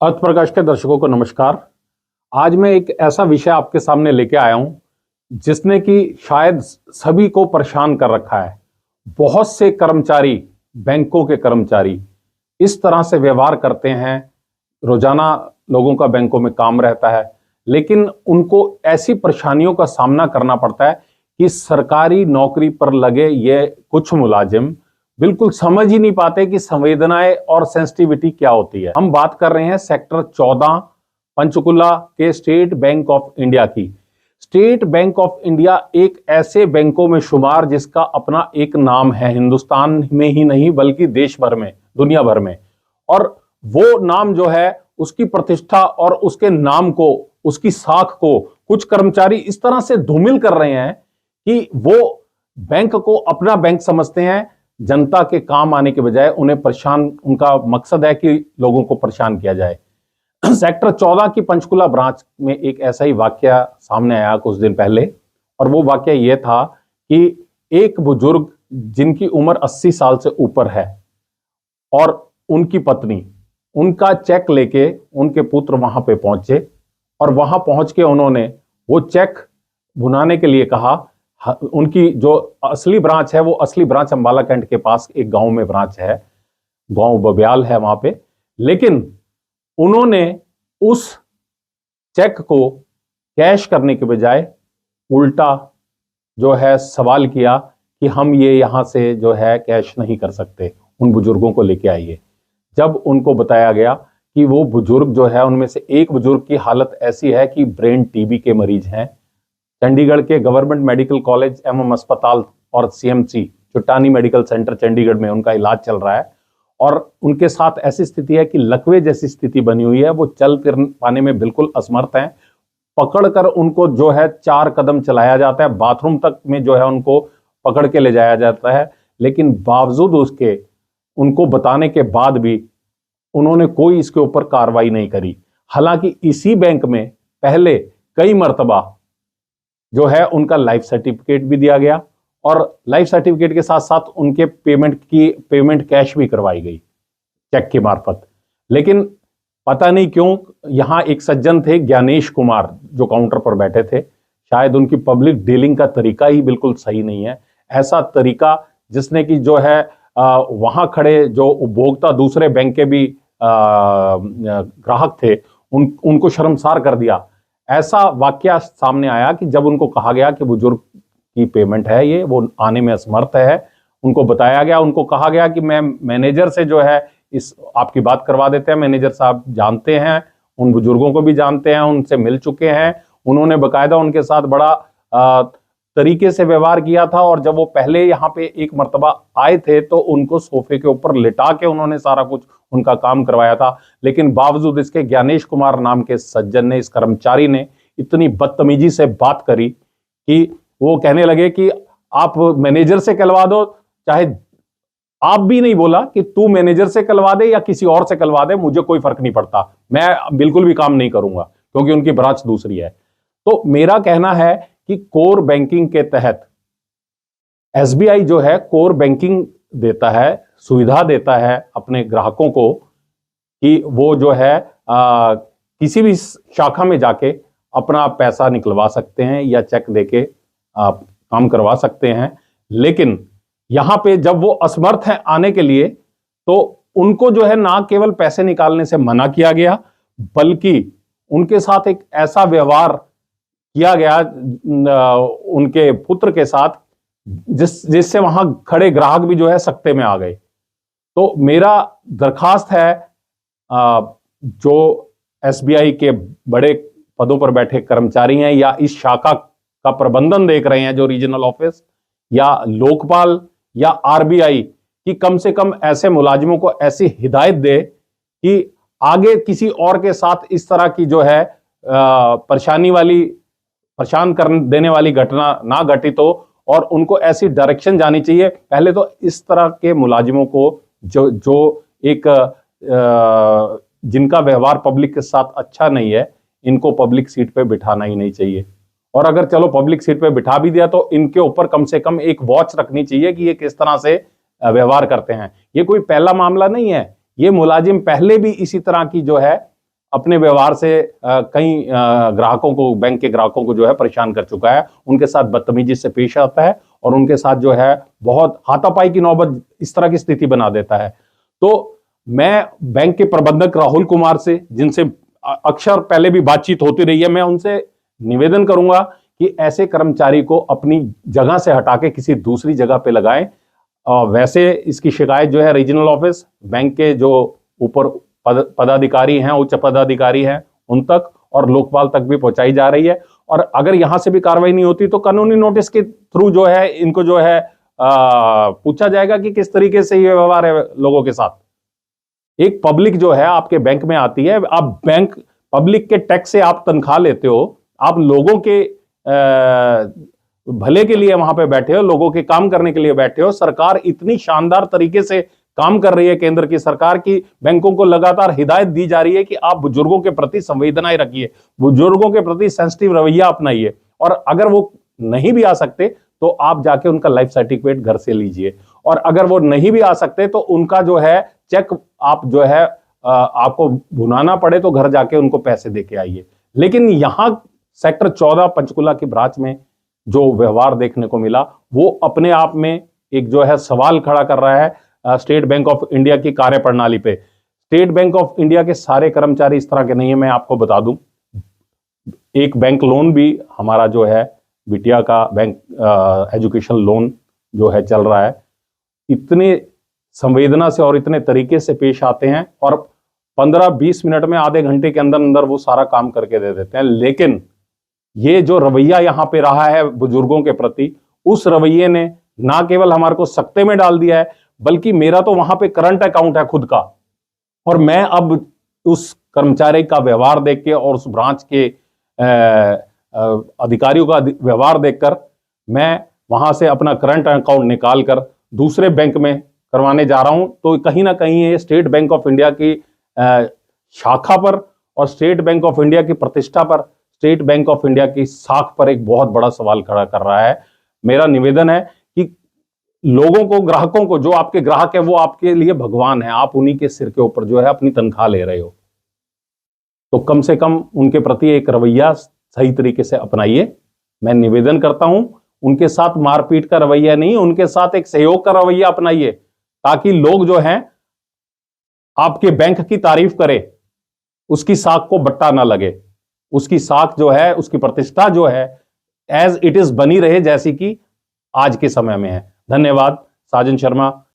अर्थ प्रकाश के दर्शकों को नमस्कार। आज मैं एक ऐसा विषय आपके सामने लेके आया हूं जिसने कि शायद सभी को परेशान कर रखा है। बहुत से कर्मचारी, बैंकों के कर्मचारी इस तरह से व्यवहार करते हैं। रोजाना लोगों का बैंकों में काम रहता है, लेकिन उनको ऐसी परेशानियों का सामना करना पड़ता है कि सरकारी नौकरी पर लगे ये कुछ मुलाजिम बिल्कुल समझ ही नहीं पाते कि संवेदनाएं और सेंसिटिविटी क्या होती है। हम बात कर रहे हैं सेक्टर 14 पंचकुला के स्टेट बैंक ऑफ इंडिया की। स्टेट बैंक ऑफ इंडिया एक ऐसे बैंकों में शुमार जिसका अपना एक नाम है, हिंदुस्तान में ही नहीं बल्कि देश भर में, दुनिया भर में। और वो नाम जो है, उसकी प्रतिष्ठा और उसके नाम को, उसकी साख को कुछ कर्मचारी इस तरह से धूमिल कर रहे हैं कि वो बैंक को अपना बैंक समझते हैं। जनता के काम आने के बजाय उन्हें परेशान, उनका मकसद है कि लोगों को परेशान किया जाए। सेक्टर 14 की पंचकुला ब्रांच में एक ऐसा ही वाकया सामने आया कुछ दिन पहले, और वो वाकया ये था कि एक बुजुर्ग जिनकी उम्र 80 साल से ऊपर है और उनकी पत्नी, उनका चेक लेके उनके पुत्र वहां पे पहुंचे और वहां पहुंच के उन्होंने वो चेक भुनाने के लिए कहा। उनकी जो असली ब्रांच है, वो असली ब्रांच अंबाला कैंट के पास एक गांव में ब्रांच है, गांव बब्याल है वहां पे। लेकिन उन्होंने उस चेक को कैश करने के बजाय उल्टा जो है सवाल किया कि हम ये यहां से जो है कैश नहीं कर सकते, उन बुजुर्गों को लेके आइए। जब उनको बताया गया कि वो बुजुर्ग जो है, उनमें से एक बुजुर्ग की हालत ऐसी है कि ब्रेन टीबी के मरीज हैं, चंडीगढ़ के गवर्नमेंट मेडिकल कॉलेज एवं अस्पताल और सीएमसी चुट्टानी मेडिकल सेंटर चंडीगढ़ में उनका इलाज चल रहा है, और उनके साथ ऐसी स्थिति है कि लकवे जैसी स्थिति बनी हुई है। वो चल फिर पाने में बिल्कुल असमर्थ हैं। पकड़कर उनको जो है 4 कदम चलाया जाता है, बाथरूम तक में जो है उनको पकड़ के ले जाया जाता है, लेकिन बावजूद उसके, उनको बताने के बाद भी उन्होंने कोई इसके ऊपर कार्रवाई नहीं करी। हालांकि इसी बैंक में पहले कई मर्तबा जो है उनका लाइफ सर्टिफिकेट भी दिया गया, और लाइफ सर्टिफिकेट के साथ साथ उनके पेमेंट कैश भी करवाई गई चेक के मार्फत। लेकिन पता नहीं क्यों यहां एक सज्जन थे, ज्ञानेश कुमार, जो काउंटर पर बैठे थे। शायद उनकी पब्लिक डीलिंग का तरीका ही बिल्कुल सही नहीं है। ऐसा तरीका जिसने कि जो है वहां खड़े जो उपभोक्ता, दूसरे बैंक के भी ग्राहक थे, उनको शर्मसार कर दिया। ऐसा वाकया सामने आया कि जब उनको कहा गया कि बुजुर्ग की पेमेंट है, ये वो आने में असमर्थ है, उनको बताया गया, उनको कहा गया कि मैं मैनेजर से जो है इस आपकी बात करवा देते हैं। मैनेजर साहब जानते हैं, उन बुजुर्गों को भी जानते हैं, उनसे मिल चुके हैं। उन्होंने बकायदा उनके साथ बड़ा तरीके से व्यवहार किया था, और जब वो पहले यहाँ पे एक मर्तबा आए थे तो उनको सोफे के ऊपर लिटा के उन्होंने सारा कुछ उनका काम करवाया था। लेकिन बावजूद इसके ज्ञानेश कुमार नाम के सज्जन ने, इस कर्मचारी ने इतनी बदतमीजी से बात करी कि वो कहने लगे कि आप मैनेजर से कहलवा दो, चाहे आप भी नहीं बोला कि तू मैनेजर से कहलवा दे या किसी और से कहलवा दे, मुझे कोई फर्क नहीं पड़ता, मैं बिल्कुल भी काम नहीं करूंगा, क्योंकि उनकी ब्रांच दूसरी है। तो मेरा कहना है कि कोर बैंकिंग के तहत एसबीआई जो है कोर बैंकिंग देता है, सुविधा देता है अपने ग्राहकों को कि वो जो है किसी भी शाखा में जाके अपना पैसा निकलवा सकते हैं या चेक देके काम करवा सकते हैं। लेकिन यहां पे जब वो असमर्थ हैं आने के लिए, तो उनको जो है ना केवल पैसे निकालने से मना किया गया, बल्कि उनके साथ एक ऐसा व्यवहार किया गया उनके पुत्र के साथ जिससे वहां खड़े ग्राहक भी जो है सकते में आ गए। तो मेरा दरखास्त है, जो एसबीआई के बड़े पदों पर बैठे कर्मचारी हैं या इस शाखा का प्रबंधन देख रहे हैं, जो रीजनल ऑफिस या लोकपाल या आरबीआई, की कम से कम ऐसे मुलाजिमों को ऐसी हिदायत दे कि आगे किसी और के साथ इस तरह की जो है परेशान कर देने वाली घटना ना घटित हो, और उनको ऐसी डायरेक्शन जानी चाहिए। पहले तो इस तरह के मुलाजिमों को जो एक जिनका व्यवहार पब्लिक के साथ अच्छा नहीं है, इनको पब्लिक सीट पे बिठाना ही नहीं चाहिए। और अगर चलो पब्लिक सीट पे बिठा भी दिया तो इनके ऊपर कम से कम एक वॉच रखनी चाहिए कि ये किस तरह से व्यवहार करते हैं। ये कोई पहला मामला नहीं है, ये मुलाजिम पहले भी इसी तरह की जो है अपने व्यवहार से कई ग्राहकों को, बैंक के ग्राहकों को जो है परेशान कर चुका है। उनके साथ बदतमीजी से पेश आता है और उनके साथ जो है बहुत हाथापाई की नौबत इस तरह की स्थिति बना देता है। तो मैं बैंक के प्रबंधक राहुल कुमार से, जिनसे अक्सर पहले भी बातचीत होती रही है, मैं उनसे निवेदन करूंगा कि ऐसे कर्मचारी को अपनी जगह से हटा के किसी दूसरी जगह पे लगाएं। वैसे इसकी शिकायत जो है रीजनल ऑफिस, बैंक के जो ऊपर पदाधिकारी हैं, उच्च पदाधिकारी हैं, उन तक और लोकपाल तक भी पहुंचाई जा रही है। और अगर यहां से भी कार्रवाई नहीं होती तो कानूनी नोटिस के थ्रू जो है इनको जो है पूछा जाएगा कि किस तरीके से ये व्यवहार है लोगों के साथ। एक पब्लिक जो है आपके बैंक में आती है, आप बैंक पब्लिक के टैक्स से आप तनख्वाह लेते हो, आप लोगों के भले के लिए वहां पे बैठे हो, लोगों के काम करने के लिए बैठे हो। सरकार इतनी शानदार तरीके से काम कर रही है, केंद्र की सरकार की बैंकों को लगातार हिदायत दी जा रही है कि आप बुजुर्गों के प्रति संवेदनाएं रखिए, बुजुर्गों के प्रति सेंसिटिव रवैया अपनाइए। और अगर वो नहीं भी आ सकते तो आप जाके उनका लाइफ सर्टिफिकेट घर से लीजिए, और अगर वो नहीं भी आ सकते तो उनका जो है चेक आप जो है आपको भुनाना पड़े तो घर जाके उनको पैसे देके आइए। लेकिन यहां सेक्टर 14 पंचकुला की ब्रांच में जो व्यवहार देखने को मिला वो अपने आप में एक जो है सवाल खड़ा कर रहा है स्टेट बैंक ऑफ इंडिया की कार्यप्रणाली पे। स्टेट बैंक ऑफ इंडिया के सारे कर्मचारी इस तरह के नहीं है। मैं आपको बता दूं, एक बैंक लोन भी हमारा जो है बिटिया का बैंक एजुकेशन लोन जो है चल रहा है, इतने संवेदना से और इतने तरीके से पेश आते हैं और 15-20 मिनट में, आधे घंटे के अंदर अंदर वो सारा काम करके दे देते हैं। लेकिन ये जो रवैया यहां पे रहा है बुजुर्गों के प्रति, उस रवैये ने ना केवल हमारे को सकते में डाल दिया है, बल्कि मेरा तो वहां पे करंट अकाउंट है खुद का, और मैं अब उस कर्मचारी का व्यवहार देख के और उस ब्रांच के अधिकारियों का व्यवहार देखकर मैं वहां से अपना करंट अकाउंट निकाल कर दूसरे बैंक में करवाने जा रहा हूं। तो कहीं ना कहीं ये स्टेट बैंक ऑफ इंडिया की शाखा पर और स्टेट बैंक ऑफ इंडिया की प्रतिष्ठा पर, स्टेट बैंक ऑफ इंडिया की साख पर एक बहुत बड़ा सवाल खड़ा कर रहा है। मेरा निवेदन है कि लोगों को, ग्राहकों को, जो आपके ग्राहक है वो आपके लिए भगवान है, आप उन्हीं के सिर के ऊपर जो है अपनी तनख्वाह ले रहे हो, तो कम से कम उनके प्रति एक रवैया सही तरीके से अपनाइए। मैं निवेदन करता हूं, उनके साथ मारपीट का रवैया नहीं, उनके साथ एक सहयोग का रवैया अपनाइए, ताकि लोग जो हैं आपके बैंक की तारीफ करें, उसकी साख को बट्टा ना लगे, उसकी साख जो है, उसकी प्रतिष्ठा जो है एज इट इज बनी रहे, जैसी कि आज के समय में है। धन्यवाद। साजन शर्मा,